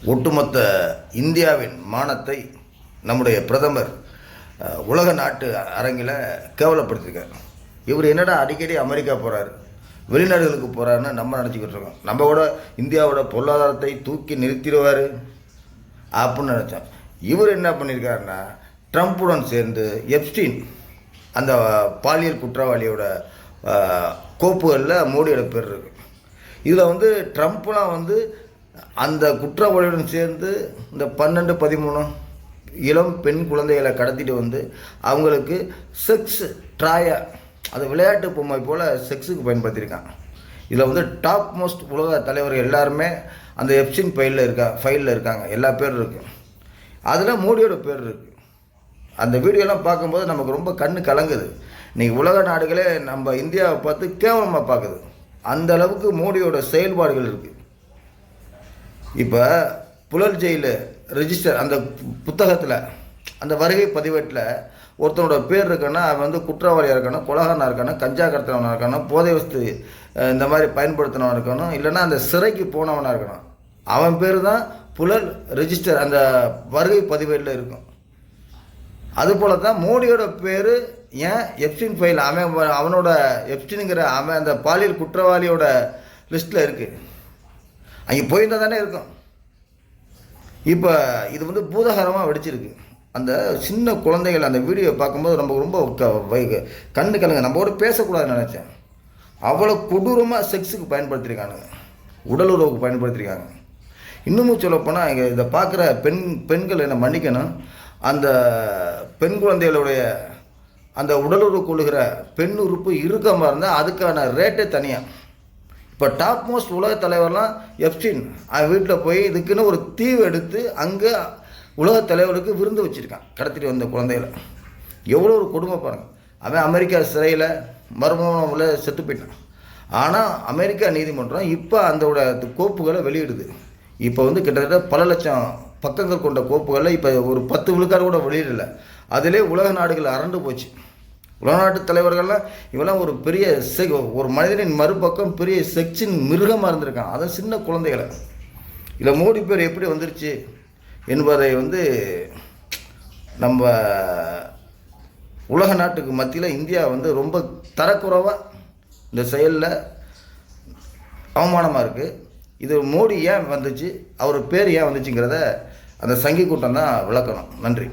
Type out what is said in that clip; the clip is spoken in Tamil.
ஒட்டுமொத்த இந்தியாவின் மானத்தை நம்முடைய பிரதமர் உலக நாட்டு அரங்கில் கேவலப்படுத்தியிருக்கார். இவர் என்னடா அடிக்கடி அமெரிக்கா போகிறார், வெளிநாடுகளுக்கு போகிறாருன்னு நம்ம நினச்சிக்கிட்டு இருக்கோம். நம்ம கூட இந்தியாவோட பொருளாதாரத்தை தூக்கி நிறுத்திடுவார் அப்படின்னு நினச்சோம். இவர் என்ன பண்ணியிருக்காருன்னா, ட்ரம்ப்புடன் சேர்ந்து எப்ஸ்டீன் அந்த பாலியல் குற்றவாளியோட கோப்புகளில் மோடியோட பேர் இருக்குது. இதில் ட்ரம்ப்லாம் அந்த குற்றவாளியுடன் சேர்ந்து இந்த 12-13 இளம் பெண் குழந்தைகளை கடத்திட்டு அவங்களுக்கு செக்ஸ் ட்ராயா, அது விளையாட்டு பொம்மை போல் செக்ஸுக்கு பயன்படுத்தியிருக்காங்க. இதில் டாப் மோஸ்ட் உலக தலைவர்கள் எல்லாருமே அந்த எப்ஸ்டீன் ஃபைலில் இருக்காங்க. எல்லா பேரும் இருக்குது. அதில் மோடியோட பேர் இருக்குது. அந்த வீடியோலாம் பார்க்கும்போது நமக்கு ரொம்ப கண்ணு கலங்குது. இன்றைக்கி உலக நாடுகளே நம்ம இந்தியாவை பார்த்து கேவலமாக பார்க்குது. அந்த அளவுக்கு மோடியோட செயல்பாடுகள் இருக்குது. இப்போ புழல் ஜெயிலு ரெஜிஸ்டர் அந்த புத்தகத்தில் அந்த வருகை பதிவேட்டில் ஒருத்தனோட பேர் இருக்குன்னா அவன் குற்றவாளியாக இருக்கணும், கொலகாரனாக இருக்கணும், கஞ்சா கடத்தினவனாக இருக்கணும், போதை வஸ்து இந்த மாதிரி பயன்படுத்தினவன் இருக்கணும், இல்லைன்னா அந்த சிறைக்கு போனவனாக இருக்கணும். அவன் பேர் தான் புழல் ரெஜிஸ்டர் அந்த வருகை பதிவேட்டில் இருக்கும். அதுபோல தான் மோடியோட பேர் ஏன் எப்ஸ்டீன் ஃபைல் அவனோட எப்ஸ்டீனுங்கிற அவன் அந்த பாலியல் குற்றவாளியோட லிஸ்ட்டில் இருக்குது. அங்கே போயிருந்தால் தானே இருக்கும். இப்போ இது பூதகரமாக வெடிச்சிருக்கு. அந்த சின்ன குழந்தைகள் அந்த வீடியோ பார்க்கும்போது நமக்கு ரொம்ப கண்ணு கலங்க. நம்மளோட பேசக்கூடாதுன்னு நினச்சேன். அவ்வளோ கொடூரமாக செக்ஸுக்கு பயன்படுத்தியிருக்கானுங்க, உடல் உறவுக்கு பயன்படுத்தியிருக்காங்க. இன்னமும் சொல்லப்போனால் இங்கே இதை பார்க்குற பெண்கள் என்னை மன்னிக்கணும். அந்த பெண் குழந்தைகளுடைய அந்த உடலுறவு கொள்ளுகிற பெண் உறுப்பு இறுக்கமாக இருந்தால் அதுக்கான ரேட்டே தனியாக. இப்போ டாப் மோஸ்ட் உலக தலைவர்லாம் எப்ஸ்டீன் அவன் வீட்டில் போய் இதுக்குன்னு ஒரு தீவு எடுத்து அங்கே உலக தலைவருக்கு விருந்து வச்சுருக்கான் கடத்திட்டு வந்த குழந்தைகளை. எவ்வளோ ஒரு கொடுமை பாருங்கள். அவன் அமெரிக்கா சிறையில் மர்மமான செத்து போயிட்டான். ஆனால் அமெரிக்கா நீதிமன்றம் இப்போ அதோட கோப்புகளை வெளியிடுது. இப்போ கிட்டத்தட்ட பல லட்சம் பக்கங்கள் கொண்ட கோப்புகளில் இப்போ ஒரு 10 விழுக்காடு கூட வெளியிடலை. அதிலே உலக நாடுகள் அரண்டு போச்சு. உலக நாட்டு தலைவர்கள்லாம் இவெல்லாம் ஒரு பெரிய ஒரு மனிதனின் மறுபக்கம் பெரிய செக்ஸின் மிருகமாக இருந்திருக்கான். அதுவும் சின்ன குழந்தைகளை. இதில் மோடி பேர் எப்படி வந்துருச்சு என்பதை நம்ம உலக நாட்டுக்கு மத்தியில் இந்தியா ரொம்ப தரக்குறைவாக இந்த செயலில் அவமானமாக இருக்குது. இது மோடி ஏன் வந்துச்சு, அவர் பேர் ஏன் வந்துச்சுங்கிறத அந்த சங்கி கூட்டம் தான் விளக்கணும். நன்றி.